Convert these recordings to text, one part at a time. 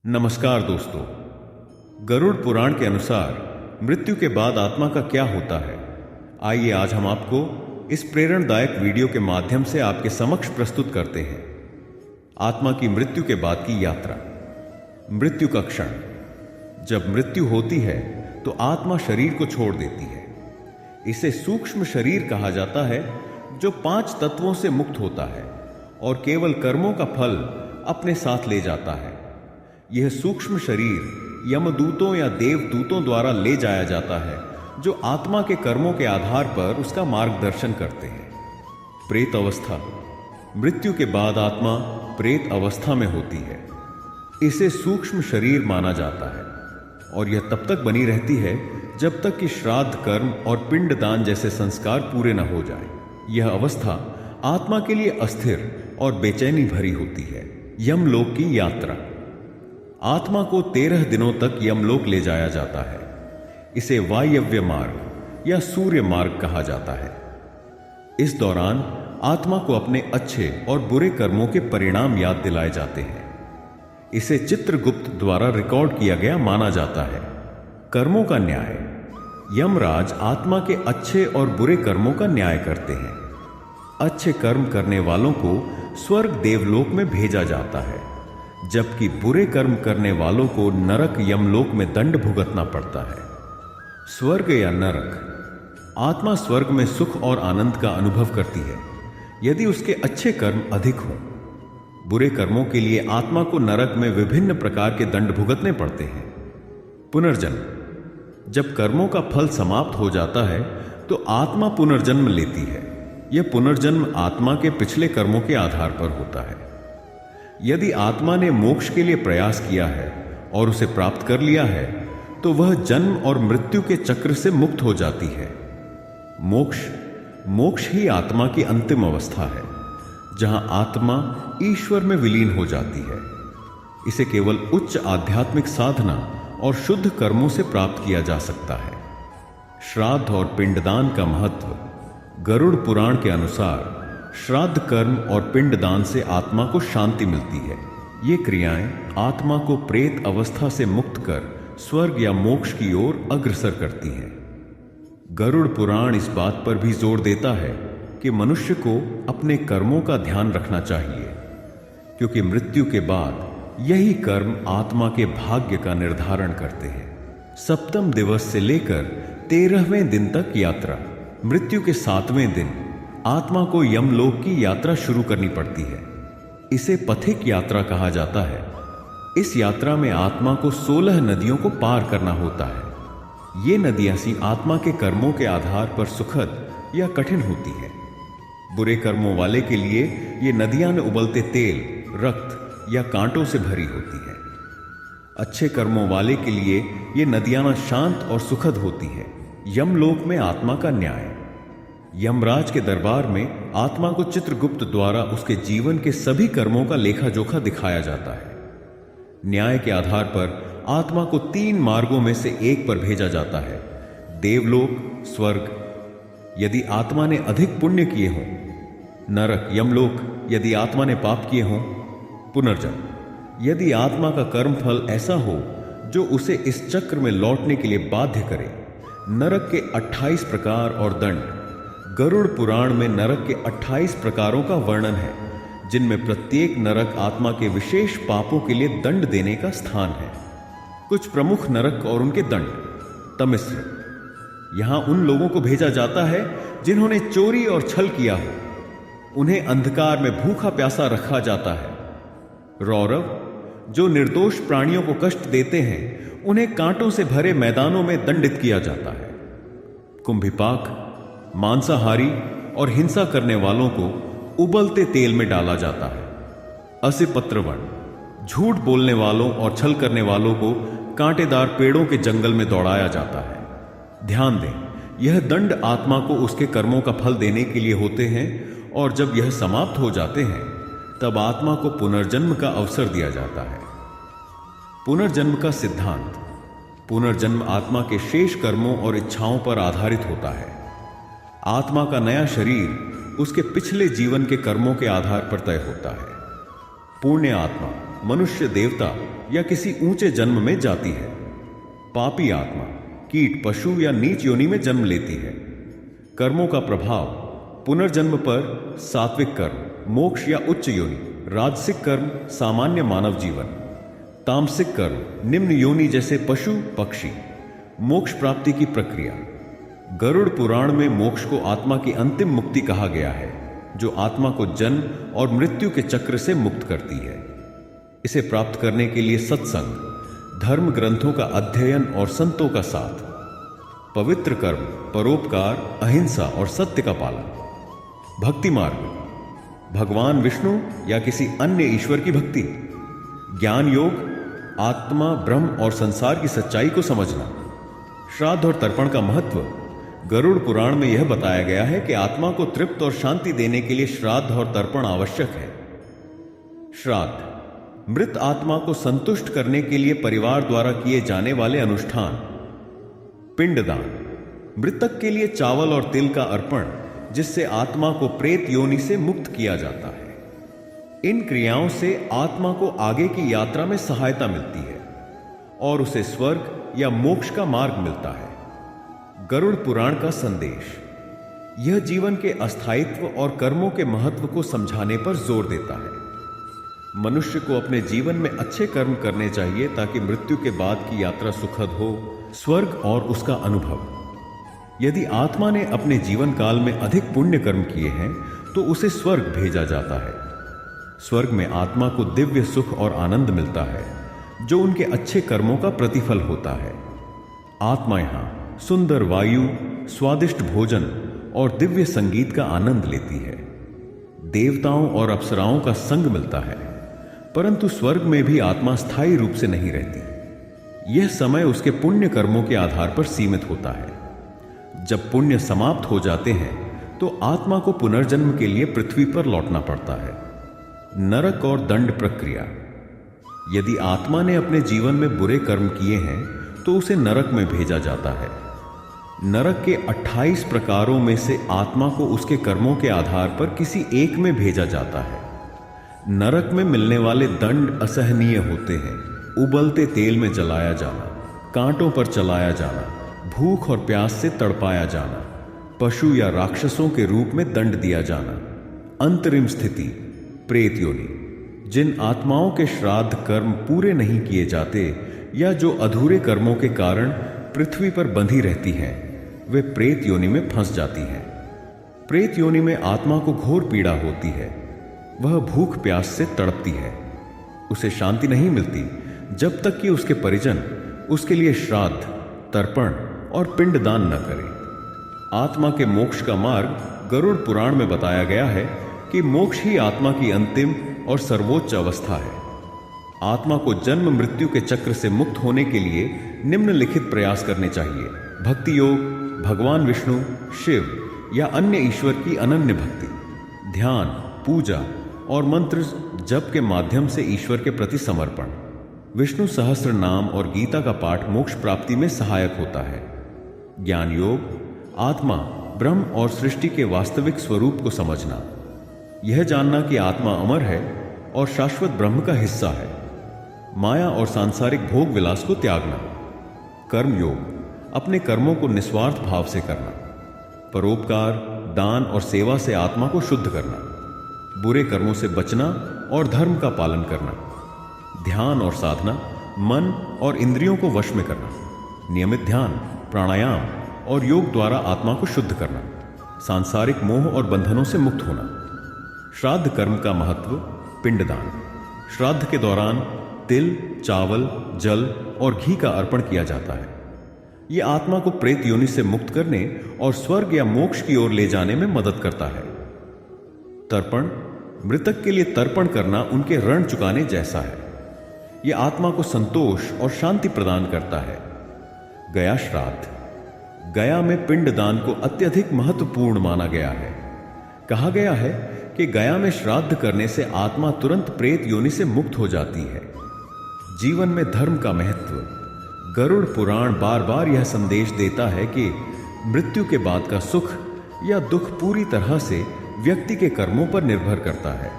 नमस्कार दोस्तों। गरुड़ पुराण के अनुसार मृत्यु के बाद आत्मा का क्या होता है, आइए आज हम आपको इस प्रेरणादायक वीडियो के माध्यम से आपके समक्ष प्रस्तुत करते हैं। आत्मा की मृत्यु के बाद की यात्रा। मृत्यु का क्षण। जब मृत्यु होती है तो आत्मा शरीर को छोड़ देती है। इसे सूक्ष्म शरीर कहा जाता है, जो 5 तत्वों से मुक्त होता है और केवल कर्मों का फल अपने साथ ले जाता है। यह सूक्ष्म शरीर यमदूतों या देवदूतों द्वारा ले जाया जाता है, जो आत्मा के कर्मों के आधार पर उसका मार्गदर्शन करते हैं। प्रेत अवस्था। मृत्यु के बाद आत्मा प्रेत अवस्था में होती है। इसे सूक्ष्म शरीर माना जाता है और यह तब तक बनी रहती है जब तक कि श्राद्ध कर्म और पिंडदान जैसे संस्कार पूरे न हो जाए। यह अवस्था आत्मा के लिए अस्थिर और बेचैनी भरी होती है। यमलोक की यात्रा। आत्मा को 13 दिनों तक यमलोक ले जाया जाता है। इसे वायव्य मार्ग या सूर्य मार्ग कहा जाता है। इस दौरान आत्मा को अपने अच्छे और बुरे कर्मों के परिणाम याद दिलाए जाते हैं। इसे चित्रगुप्त द्वारा रिकॉर्ड किया गया माना जाता है। कर्मों का न्याय। यमराज आत्मा के अच्छे और बुरे कर्मों का न्याय करते हैं। अच्छे कर्म करने वालों को स्वर्ग देवलोक में भेजा जाता है, जबकि बुरे कर्म करने वालों को नरक यमलोक में दंड भुगतना पड़ता है। स्वर्ग या नरक। आत्मा स्वर्ग में सुख और आनंद का अनुभव करती है यदि उसके अच्छे कर्म अधिक हों। बुरे कर्मों के लिए आत्मा को नरक में विभिन्न प्रकार के दंड भुगतने पड़ते हैं। पुनर्जन्म। जब कर्मों का फल समाप्त हो जाता है तो आत्मा पुनर्जन्म लेती है। यह पुनर्जन्म आत्मा के पिछले कर्मों के आधार पर होता है। यदि आत्मा ने मोक्ष के लिए प्रयास किया है और उसे प्राप्त कर लिया है तो वह जन्म और मृत्यु के चक्र से मुक्त हो जाती है। मोक्ष ही आत्मा की अंतिम अवस्था है, जहां आत्मा ईश्वर में विलीन हो जाती है। इसे केवल उच्च आध्यात्मिक साधना और शुद्ध कर्मों से प्राप्त किया जा सकता है। श्राद्ध और पिंडदान का महत्व। गरुड़ पुराण के अनुसार श्राद्ध कर्म और पिंडदान से आत्मा को शांति मिलती है। ये क्रियाएं आत्मा को प्रेत अवस्था से मुक्त कर स्वर्ग या मोक्ष की ओर अग्रसर करती हैं। गरुड़ पुराण इस बात पर भी जोर देता है कि मनुष्य को अपने कर्मों का ध्यान रखना चाहिए, क्योंकि मृत्यु के बाद यही कर्म आत्मा के भाग्य का निर्धारण करते हैं। सप्तम दिवस से लेकर 13वें दिन तक यात्रा। मृत्यु के 7वें दिन आत्मा को यमलोक की यात्रा शुरू करनी पड़ती है। इसे पथिक यात्रा कहा जाता है। इस यात्रा में आत्मा को 16 नदियों को पार करना होता है। ये नदियां आत्मा के कर्मों के आधार पर सुखद या कठिन होती है। बुरे कर्मों वाले के लिए ये नदियां में उबलते तेल, रक्त या कांटों से भरी होती है। अच्छे कर्मों वाले के लिए ये नदियां शांत और सुखद होती है। यमलोक में आत्मा का न्याय। यमराज के दरबार में आत्मा को चित्रगुप्त द्वारा उसके जीवन के सभी कर्मों का लेखा जोखा दिखाया जाता है। न्याय के आधार पर आत्मा को 3 मार्गों में से एक पर भेजा जाता है। देवलोक, स्वर्ग यदि आत्मा ने अधिक पुण्य किए हों। नरक यमलोक यदि आत्मा ने पाप किए हों। पुनर्जन्म यदि आत्मा का कर्म फल ऐसा हो जो उसे इस चक्र में लौटने के लिए बाध्य करे। नरक के 28 प्रकार और दंड। गरुड़ पुराण में नरक के 28 प्रकारों का वर्णन है, जिनमें प्रत्येक नरक आत्मा के विशेष पापों के लिए दंड देने का स्थान है। कुछ प्रमुख नरक और उनके दंड। तमिस्र। यहां उन लोगों को भेजा जाता है जिन्होंने चोरी और छल किया हो। उन्हें अंधकार में भूखा प्यासा रखा जाता है। रौरव जो निर्दोष प्राणियों को कष्ट देते हैं, उन्हें कांटों से भरे मैदानों में दंडित किया जाता है। कुंभिपाक मांसाहारी और हिंसा करने वालों को उबलते तेल में डाला जाता है। असिपत्रवण झूठ बोलने वालों और छल करने वालों को कांटेदार पेड़ों के जंगल में दौड़ाया जाता है। ध्यान दें, यह दंड आत्मा को उसके कर्मों का फल देने के लिए होते हैं, और जब यह समाप्त हो जाते हैं तब आत्मा को पुनर्जन्म का अवसर दिया जाता है। पुनर्जन्म का सिद्धांत। पुनर्जन्म आत्मा के शेष कर्मों और इच्छाओं पर आधारित होता है। आत्मा का नया शरीर उसके पिछले जीवन के कर्मों के आधार पर तय होता है। पुण्य आत्मा मनुष्य, देवता या किसी ऊंचे जन्म में जाती है। पापी आत्मा कीट, पशु या नीच योनि में जन्म लेती है। कर्मों का प्रभाव पुनर्जन्म पर सात्विक कर्म मोक्ष या उच्च योनि, राजसिक कर्म सामान्य मानव जीवन, तामसिक कर्म निम्न योनि जैसे पशु पक्षी, मोक्ष प्राप्ति की प्रक्रिया। गरुड़ पुराण में मोक्ष को आत्मा की अंतिम मुक्ति कहा गया है, जो आत्मा को जन्म और मृत्यु के चक्र से मुक्त करती है। इसे प्राप्त करने के लिए सत्संग, धर्म ग्रंथों का अध्ययन और संतों का साथ, पवित्र कर्म, परोपकार, अहिंसा और सत्य का पालन। भक्ति मार्ग भगवान विष्णु या किसी अन्य ईश्वर की भक्ति। ज्ञान योग आत्मा, ब्रह्म और संसार की सच्चाई को समझना। श्राद्ध और तर्पण का महत्व गरुड़ पुराण में यह बताया गया है कि आत्मा को तृप्त और शांति देने के लिए श्राद्ध और तर्पण आवश्यक है। श्राद्ध मृत आत्मा को संतुष्ट करने के लिए परिवार द्वारा किए जाने वाले अनुष्ठान। पिंडदान मृतक के लिए चावल और तिल का अर्पण, जिससे आत्मा को प्रेत योनि से मुक्त किया जाता है। इन क्रियाओं से आत्मा को आगे की यात्रा में सहायता मिलती है और उसे स्वर्ग या मोक्ष का मार्ग मिलता है। गरुड़ पुराण का संदेश यह जीवन के अस्थायित्व और कर्मों के महत्व को समझाने पर जोर देता है। मनुष्य को अपने जीवन में अच्छे कर्म करने चाहिए ताकि मृत्यु के बाद की यात्रा सुखद हो, स्वर्ग और उसका अनुभव। यदि आत्मा ने अपने जीवन काल में अधिक पुण्य कर्म किए हैं तो उसे स्वर्ग भेजा जाता है। स्वर्ग में आत्मा को दिव्य सुख और आनंद मिलता है, जो उनके अच्छे कर्मों का प्रतिफल होता है। आत्मा यहां सुंदर वायु, स्वादिष्ट भोजन और दिव्य संगीत का आनंद लेती है। देवताओं और अप्सराओं का संग मिलता है, परंतु स्वर्ग में भी आत्मा स्थायी रूप से नहीं रहती। यह समय उसके पुण्य कर्मों के आधार पर सीमित होता है। जब पुण्य समाप्त हो जाते हैं तो आत्मा को पुनर्जन्म के लिए पृथ्वी पर लौटना पड़ता है। नरक और दंड प्रक्रिया यदि आत्मा ने अपने जीवन में बुरे कर्म किए हैं तो उसे नरक में भेजा जाता है। नरक के 28 प्रकारों में से आत्मा को उसके कर्मों के आधार पर किसी एक में भेजा जाता है। नरक में मिलने वाले दंड असहनीय होते हैं। उबलते तेल में जलाया जाना, कांटों पर चलाया जाना, भूख और प्यास से तड़पाया जाना, पशु या राक्षसों के रूप में दंड दिया जाना। अंतरिम स्थिति प्रेत योनि जिन आत्माओं के श्राद्ध कर्म पूरे नहीं किए जाते या जो अधूरे कर्मों के कारण पृथ्वी पर बंधी रहती हैं, वे प्रेत योनि में फंस जाती हैं। प्रेत योनि में आत्मा को घोर पीड़ा होती है। वह भूख प्यास से तड़पती है। उसे शांति नहीं मिलती जब तक कि उसके परिजन उसके लिए श्राद्ध, तर्पण और पिंडदान न करें। आत्मा के मोक्ष का मार्ग गरुड़ पुराण में बताया गया है कि मोक्ष ही आत्मा की अंतिम और सर्वोच्च अवस्था है। आत्मा को जन्म मृत्यु के चक्र से मुक्त होने के लिए निम्नलिखित प्रयास करने चाहिए। भक्ति योग, भगवान विष्णु, शिव या अन्य ईश्वर की अनन्य भक्ति, ध्यान, पूजा और मंत्र जप के माध्यम से ईश्वर के प्रति समर्पण। विष्णु सहस्त्र नाम और गीता का पाठ मोक्ष प्राप्ति में सहायक होता है। ज्ञान योग आत्मा, ब्रह्म और सृष्टि के वास्तविक स्वरूप को समझना। यह जानना कि आत्मा अमर है और शाश्वत ब्रह्म का हिस्सा है। माया और सांसारिक भोग विलास को त्यागना। कर्म योग अपने कर्मों को निस्वार्थ भाव से करना। परोपकार, दान और सेवा से आत्मा को शुद्ध करना। बुरे कर्मों से बचना और धर्म का पालन करना। ध्यान और साधना, मन और इंद्रियों को वश में करना। नियमित ध्यान, प्राणायाम और योग द्वारा आत्मा को शुद्ध करना। सांसारिक मोह और बंधनों से मुक्त होना। श्राद्ध कर्म का महत्व। पिंडदान श्राद्ध के दौरान तिल, चावल, जल और घी का अर्पण किया जाता है। यह आत्मा को प्रेत योनि से मुक्त करने और स्वर्ग या मोक्ष की ओर ले जाने में मदद करता है। तर्पण मृतक के लिए तर्पण करना उनके ऋण चुकाने जैसा है। यह आत्मा को संतोष और शांति प्रदान करता है। गया श्राद्ध गया में पिंडदान को अत्यधिक महत्वपूर्ण माना गया है। कहा गया है कि गया में श्राद्ध करने से आत्मा तुरंत प्रेत योनि से मुक्त हो जाती है। जीवन में धर्म का महत्व। गरुड़ पुराण बार बार यह संदेश देता है कि मृत्यु के बाद का सुख या दुख पूरी तरह से व्यक्ति के कर्मों पर निर्भर करता है।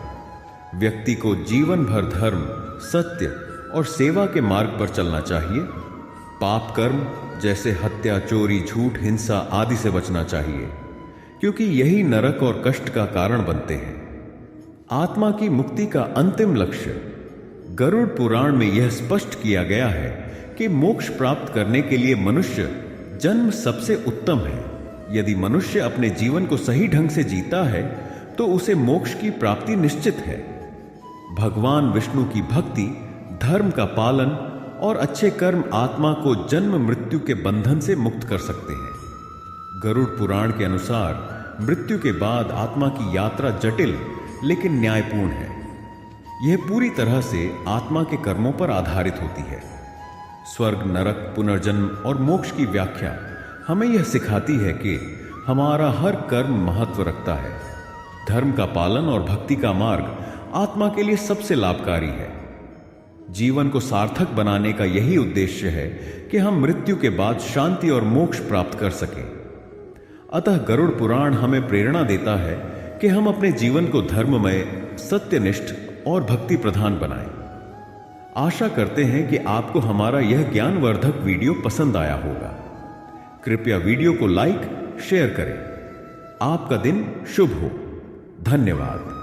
व्यक्ति को जीवन भर धर्म, सत्य और सेवा के मार्ग पर चलना चाहिए। पाप कर्म जैसे हत्या, चोरी, झूठ, हिंसा आदि से बचना चाहिए, क्योंकि यही नरक और कष्ट का कारण बनते हैं। आत्मा की मुक्ति का अंतिम लक्ष्य गरुड़ पुराण में यह स्पष्ट किया गया है कि मोक्ष प्राप्त करने के लिए मनुष्य जन्म सबसे उत्तम है। यदि मनुष्य अपने जीवन को सही ढंग से जीता है तो उसे मोक्ष की प्राप्ति निश्चित है। भगवान विष्णु की भक्ति, धर्म का पालन और अच्छे कर्म आत्मा को जन्म मृत्यु के बंधन से मुक्त कर सकते हैं। गरुड़ पुराण के अनुसार मृत्यु के बाद आत्मा की यात्रा जटिल लेकिन न्यायपूर्ण है। यह पूरी तरह से आत्मा के कर्मों पर आधारित होती है। स्वर्ग, नरक, पुनर्जन्म और मोक्ष की व्याख्या हमें यह सिखाती है कि हमारा हर कर्म महत्व रखता है। धर्म का पालन और भक्ति का मार्ग आत्मा के लिए सबसे लाभकारी है। जीवन को सार्थक बनाने का यही उद्देश्य है कि हम मृत्यु के बाद शांति और मोक्ष प्राप्त कर सकें। अतः गरुड़ पुराण हमें प्रेरणा देता है कि हम अपने जीवन को धर्ममय, सत्यनिष्ठ और भक्ति प्रधान बनाएं। आशा करते हैं कि आपको हमारा यह ज्ञानवर्धक वीडियो पसंद आया होगा। कृपया वीडियो को लाइक, शेयर करें। आपका दिन शुभ हो। धन्यवाद।